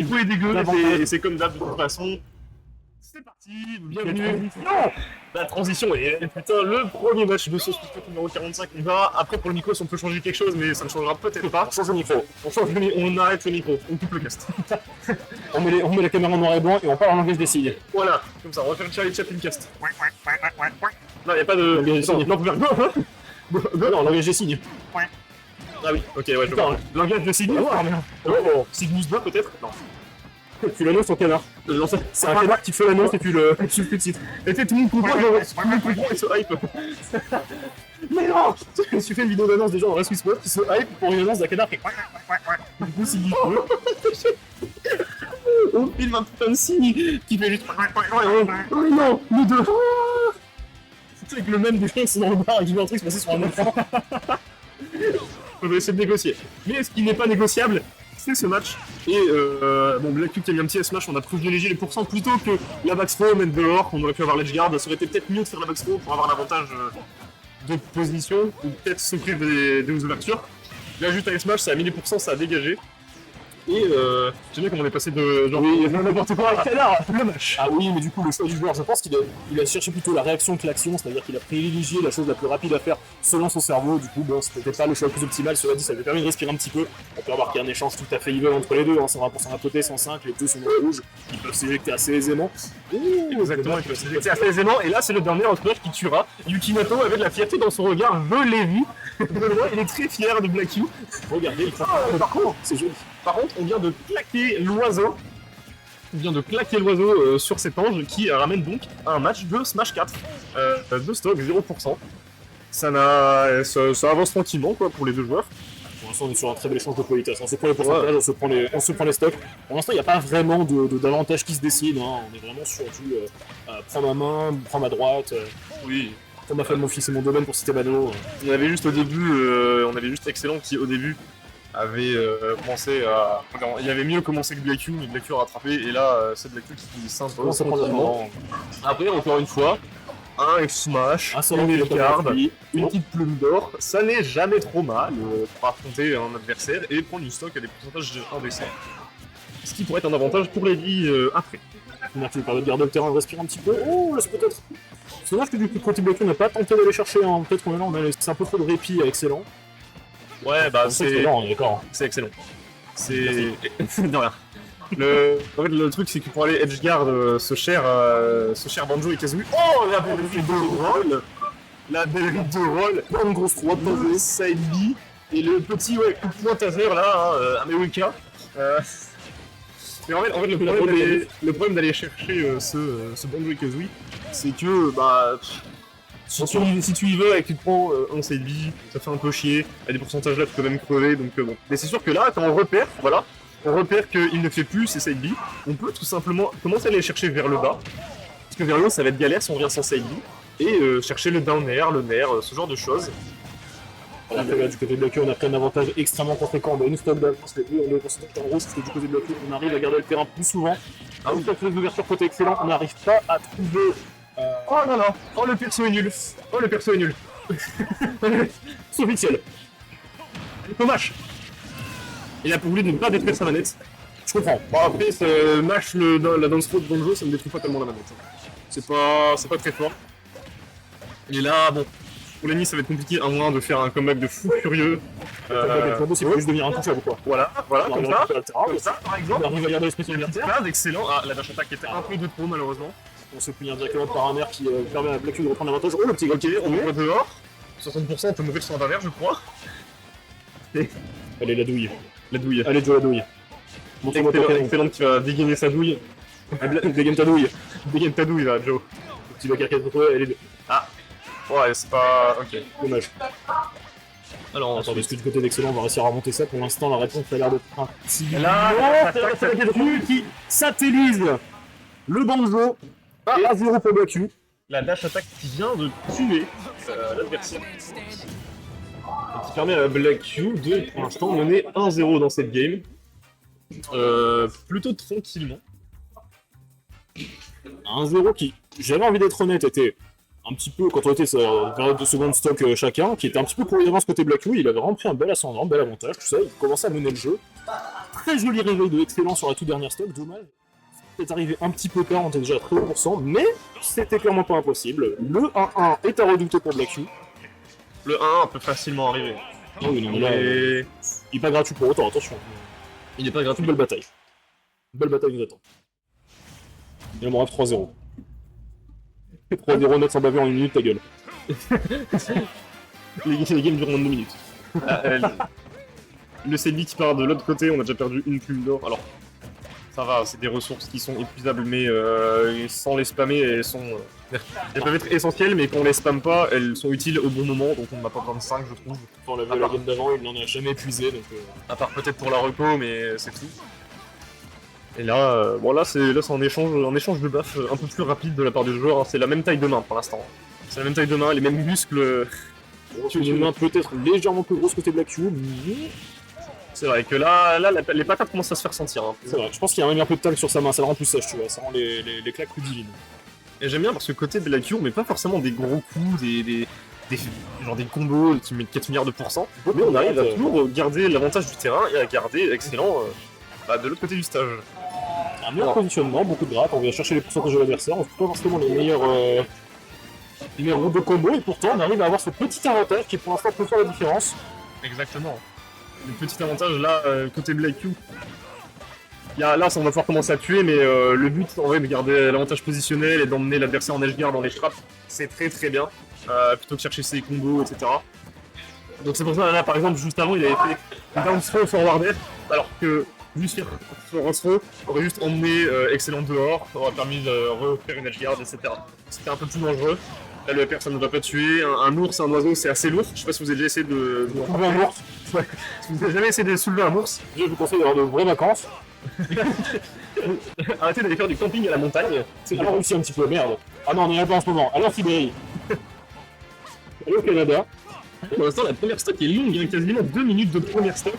niveau est dégueu, et c'est comme d'hab, de toute façon. C'est parti, bienvenue. Non, la transition est putain, le premier match de ce spectacle numéro 45. On verra après pour le micro si on peut changer quelque chose, mais ça ne changera peut-être pas. On change le micro. On arrête le micro, on coupe le cast. On met la caméra en noir et blanc et on parle en langage des signes. Voilà, comme ça, on va faire Charlie Chaplin cast. Non, y'a pas de. Non, on peut faire. Non, langage des signes. Ah oui, ok, ouais, je vois. Langage de signes. Oh, Cygnus 2 peut-être. Non. Tu l'annonces au canard. C'est un canard qui fait l'annonce et tu le titre. Et tout le monde comprend, il se hype. Mais non. Je me suis fait une vidéo d'annonce des gens dans Race With Sport qui se hype pour une annonce d'un canard qui du coup, Cygnus 2. On filme un putain de signe qui fait juste. Oh non, nous deux. C'est avec le même des gens qui sont dans le bar et qui voient un truc se passer sur un écran. On va essayer de négocier. Mais ce qui n'est pas négociable, c'est ce match. Et bon, Black Cube qui a mis un petit S-Match, on a privilégié les pourcents plutôt que la backthrow, mettre dehors. On aurait pu avoir l'edge guard, ça aurait été peut-être mieux de faire la backthrow pour avoir l'avantage de position, ou peut-être s'offrir des ouvertures. Là, juste un S-Match, ça a mis les pourcents, ça a dégagé. Et j'aime bien comment on est passé de genre oui, n'importe quoi avec canard, le match. Ah oui, mais du coup, le choix du joueur, je pense qu'il a cherché plutôt la réaction que l'action, c'est-à-dire qu'il a privilégié la chose la plus rapide à faire selon son cerveau. Du coup, bon, c'était peut-être pas le choix le plus optimal, cela dit, ça lui a permis de respirer un petit peu. On peut remarquer un échange tout à fait even entre les deux, hein, 120% à côté, 105, les deux sont dans le rouge, ils peuvent s'éjecter assez aisément. Exactement, ils peuvent s'éjecter assez aisément, et là, c'est le dernier entourage qui tuera. Yukinato avait de la fierté dans son regard, je l'ai vu. Il est très fier de Black Cube. Regardez, par contre, c'est joli. Par contre, on vient de claquer l'oiseau. Sur cet ange qui ramène donc un match de Smash 4 de stock 0%. Ça avance tranquillement quoi pour les deux joueurs. Pour l'instant, on est sur un très bel échange de politesse. On se prend les pourcentages, on se prend les stocks. Pour l'instant, il n'y a pas vraiment d'avantage qui se dessine. Hein. On est vraiment sur du prends ma main, prends ma droite. Oui. Prends ma femme, mon fils et mon domaine pour citer Mano. On avait juste au début, Excellent qui au début avait commencé à. Il avait mieux commencé que Black Cube, mais Black Cube a rattrapé, et là c'est Black Cube qui s'impose. Après, encore une fois, un F-Smash, un L-Card, une petite plume d'or, ça n'est jamais trop mal pour affronter un adversaire et prendre une stock à des pourcentages indécents. Ce qui pourrait être un avantage pour les vies après. Merci de permettre de garder le terrain, de respirer un petit peu. Oh, là c'est peut-être. C'est dommage que du côté Black Cube, on n'a pas tenté d'aller chercher, hein. Peut-être qu'on a laissé un peu trop de répit à Excellent. Ouais, bah c'est excellent. C'est excellent. C'est. De rien. En fait, le truc, c'est que pour aller edgeguard ce cher Banjo et Kazooie. Oh, la belle ride de roll! La belle ride de roll! Une grosse droite de side B. Et le petit coup de poing taser là, Amewika. Mais en fait le problème d'aller chercher ce Banjo et Kazooie, c'est que, bah. Si tu y veux et que tu te prends un side B, ça fait un peu chier, à des pourcentages là tu peux même crever, donc bon. Mais c'est sûr que là, quand on repère, qu'il ne fait plus ses side B, on peut tout simplement commencer à aller chercher vers le bas, parce que vers le haut ça va être galère si on revient sans side B, et chercher le down air, le nair, ce genre de choses. Après, là, du côté de Black Cube, on a pris un avantage extrêmement conséquent. On a une stock d'avance, les deux, on est en rouge, parce que du côté de Black Cube, on arrive à garder le terrain plus souvent. Ah oui, une ouverture côté Excellent, on n'arrive pas à trouver. Oh non non, oh le perso est nul, Sauf Ixel. Dommage. Il a voulu ne pas détruire sa manette. Je comprends. Bon après, la dance throw de Banjo, ça ne détruit pas tellement la manette. C'est pas très fort. Et là, bon, pour Lenny ça va être compliqué à moins de faire un comeback de fou furieux. C'est juste devenir intouchable quoi. Voilà, comme ça, par exemple. On arrive à garder l'esprit libertaire. Excellent. Ah, la dash attack était un peu de trop malheureusement. On se punit directement par un air qui permet à Black Cube de reprendre l'avantage. Oh le petit gars. Ok, on voit dehors. 60% on peut mourir sur un verre je crois. Allez la douille. Allez Joe la douille. Montre-moi ton canon. Excellent qui va dégainer sa douille. Dégaine ta douille. Dégaine ta douille là Joe. Le petit bac contre toi, elle est... Ah. Ouais c'est pas... Ok. Dommage. Alors attends, parce que du côté d'Excellent, on va réussir à remonter ça. Pour l'instant, la réponse a l'air d'être un petit... Là, c'est la qui satellise le Banjo. Et à 0 pour Black Cube. La dash attack qui vient de tuer l'adversaire. Qui permet à Black Cube de, pour l'instant, mener 1-0 dans cette game. Plutôt tranquillement. 1-0 qui, j'avais envie d'être honnête, était un petit peu, quand on était sur période de seconde stock chacun, qui était un petit peu couru d'avance côté Black Yu, il avait vraiment pris un bel ascendant, un bel avantage, tout ça, il commençait à mener le jeu. Très joli réveil de excellence sur la toute dernière stock, dommage. C'est arrivé un petit peu tard, on était déjà à 13%, mais c'était clairement pas impossible. Le 1-1 est à redouter pour Black Yu. Le 1 peut facilement arriver. Ah oui, non, mais là, Et... il est pas gratuit pour autant, attention. Il n'est pas Une gratuit. belle bataille. Une belle bataille nous attend. Et mon rêve 3-0. 3-0 net sans baver en 1 minute, ta gueule. Les games durent moins de 2 minutes. Le Selby qui part de l'autre côté, on a déjà perdu une plume d'or. Alors, ça va, c'est des ressources qui sont épuisables, mais sans les spammer, elles peuvent être essentielles, mais quand on les spamme pas, elles sont utiles au bon moment, donc on n'a pas besoin de 5, je trouve. Quand on l'a vu à la game d'avant, il n'en a jamais épuisé, donc... À part peut-être pour la reco, mais c'est tout. Et là, bon là c'est un échange de baffes un peu plus rapide de la part du joueur, hein. C'est la même taille de main pour l'instant. C'est la même taille de main, les mêmes muscles. Une main peut-être légèrement plus grosse côté Black Yu, mais... C'est vrai que là les patates commencent à se faire sentir. Hein. C'est vrai, je pense qu'il y a même un peu de taille sur sa main, ça le rend plus sèche, tu vois, ça rend les claques plus divines. Et j'aime bien parce que côté Black Yu, on met pas forcément des gros coups, genre des combos qui mettent 4 milliards de pourcents, mais on arrive à toujours garder l'avantage du terrain et à garder excellent de l'autre côté du stage. Un meilleur positionnement, beaucoup de gratte, on vient chercher les pourcentages de l'adversaire, on trouve pas forcément les meilleurs routes de combo, et pourtant on arrive à avoir ce petit avantage qui pour l'instant peut faire la différence. Exactement. Le petit avantage là, côté Black Yu, là ça on va pouvoir commencer à tuer, mais le but en vrai de garder l'avantage positionnel et d'emmener l'adversaire en edge guard dans les trappes, c'est très très bien, plutôt que chercher ses combos, etc. Donc c'est pour ça là par exemple juste avant il avait fait un down throw forward air, alors que juste faire forward throw aurait juste emmené excellent dehors, aurait permis de refaire une edge guard, etc. C'était un peu plus dangereux. Là, le EPR, ça ne va pas tuer. Un ours, un oiseau, c'est assez lourd. Je sais pas si vous avez déjà essayé de Trouver un ours, Ouais. Si vous n'avez jamais essayé de soulever un ours, je vous conseille d'avoir de vraies vacances. arrêtez d'aller faire du camping à la montagne. C'est pas réussi un petit peu, merde. Ah non, on est là pas en ce moment, allez en Sibérie. Allez au Canada. Pour l'instant, la première stock est longue, il y a quasiment 2 minutes de première stock.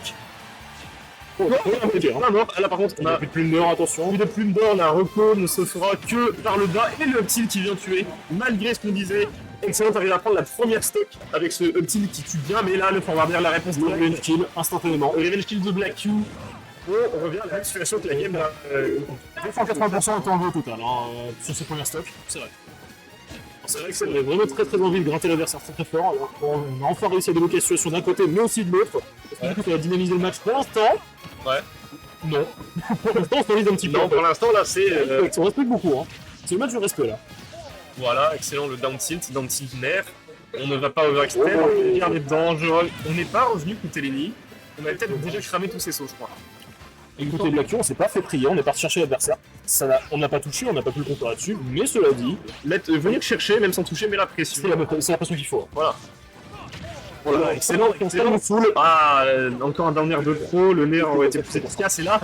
Oh, Pas mort. Là, par contre, on a plus de plume d'or, attention. plus de plume d'or. La reco ne se fera que par le bas. Et le up-tilt qui vient tuer, malgré ce qu'on disait. Excellent, arrive à prendre la première stock avec ce up-tilt qui tue bien. Mais là, le forward air, la réponse Le directe. revenge kill, instantanément. Le revenge kill de Black Yu. On revient à la même situation que la game là. 280% de temps de jeu au total sur ces premières stocks, c'est vrai. C'est vrai que ça avait vraiment très très envie de gratter l'adversaire très très fort. Alors, on a enfin réussi à débloquer la situation d'un côté mais aussi de l'autre. Du coup, ça va dynamiser le match pour l'instant. Ouais. Non. Pour l'instant, on se réalise un petit peu. Non, pour l'instant, là, c'est. On respecte beaucoup. Hein. C'est le match du respect là. Voilà, excellent le down tilt nerf. On ne va pas overextend, on va garder dangereux. On n'est pas revenu côté l'ennemi. On avait peut-être déjà cramé tous ses sauts, je crois. Et côté de l'action, on s'est pas fait prier, on est parti chercher l'adversaire. On n'a pas touché, on n'a pas pu le compter là-dessus, mais cela dit, Venir chercher, même sans toucher, mais la pression. c'est la pression qu'il faut. Voilà. Voilà, excellent. Full. Ah, encore un down air de pro, le nerf aurait été plus efficace, et là.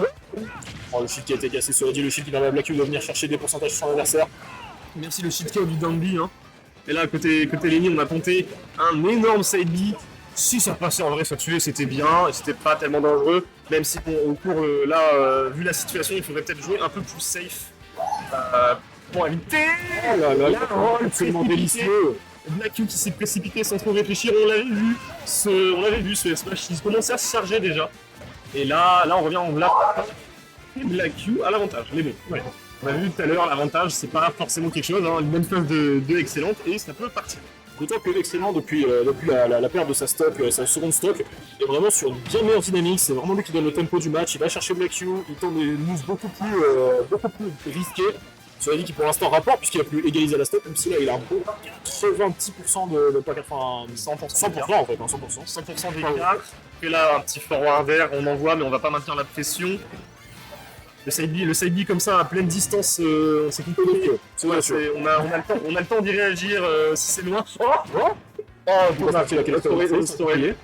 Oh, le shield qui a été cassé, cela dit, le shield qui permet à Black Yu de venir chercher des pourcentages sur son adversaire. Merci le shit KO du down B, hein. Et là, côté l'ennemi, on a tenté un énorme side B. Si ça passait en vrai, ça tuait, c'était bien, et c'était pas tellement dangereux, même si au cours, vu la situation, il faudrait peut-être jouer un peu plus safe pour éviter Oh là là, la roll absolument précipitée. délicieux. Black Yu qui s'est précipité sans trop réfléchir, on l'avait vu, ce smash, il commençait à se charger déjà. Et là on revient en lap, et Black Yu a l'avantage, mais bon, ouais. On a vu tout à l'heure, l'avantage, c'est pas forcément quelque chose, hein, une bonne phase de excellente, et ça peut partir. D'autant que l'excellent, depuis la perte de sa stock, sa seconde stock, est vraiment sur une bien meilleure dynamique. C'est vraiment lui qui donne le tempo du match. Il va chercher Black Yu, il tente des moves beaucoup plus risqués. Cela dit qu'il pour l'instant rapporte puisqu'il a pu égaliser la stock, même si là il a un peu 90% de pas 80, 100% en fait, 100%. 100% d'écart. Et là, un petit forward air, on envoie, mais on va pas maintenir la pression. Le side B comme ça à pleine distance, c'est compliqué. On a le temps d'y réagir si c'est loin. Dommage,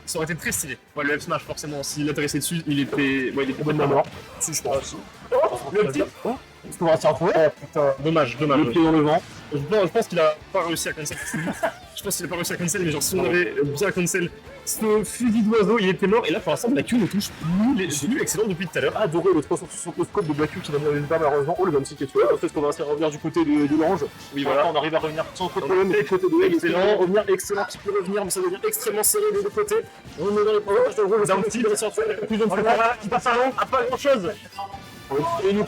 ça aurait été très stylé. Ouais, le F-Smash, forcément, s'il atterrissait dessus, il était Bonne main mort. Si je pense. Le petit. Est-ce qu'on va s'y retrouver? Oh putain, dommage. Le pied dans le vent. Je pense qu'il a pas réussi à cancel. Je pense qu'il a pas réussi à cancel, mais genre si on avait bien cancel Ce fusil d'oiseau, il était mort, et là pour l'instant Black Q ne touche plus, j'ai lu excellent depuis tout à l'heure. Adoré le 360 scope de Black Q qui va venir pas malheureusement. Oh le 26 qui est tué. En fait, on va essayer de revenir du côté de l'ange. Oui, voilà. On arrive à revenir sans trop de problème. Du côté de excellent. Revenir excellent qui peut revenir, mais ça devient extrêmement serré des deux côtés. On est dans les passages de gros. D'un petit, qui passe un long à pas grand chose. Et nous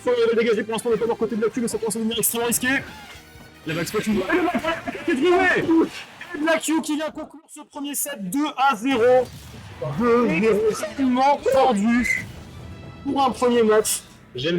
il va dégager pour l'instant, on n'est pas dans le côté de Black Q, mais ça commence à devenir extrêmement risqué. La Max Potion. Et le Black Q qui est trouvé. Et Black Q qui vient conclure ce premier set 2-0. 2-0 extrêmement tendu pour un premier match. J'aime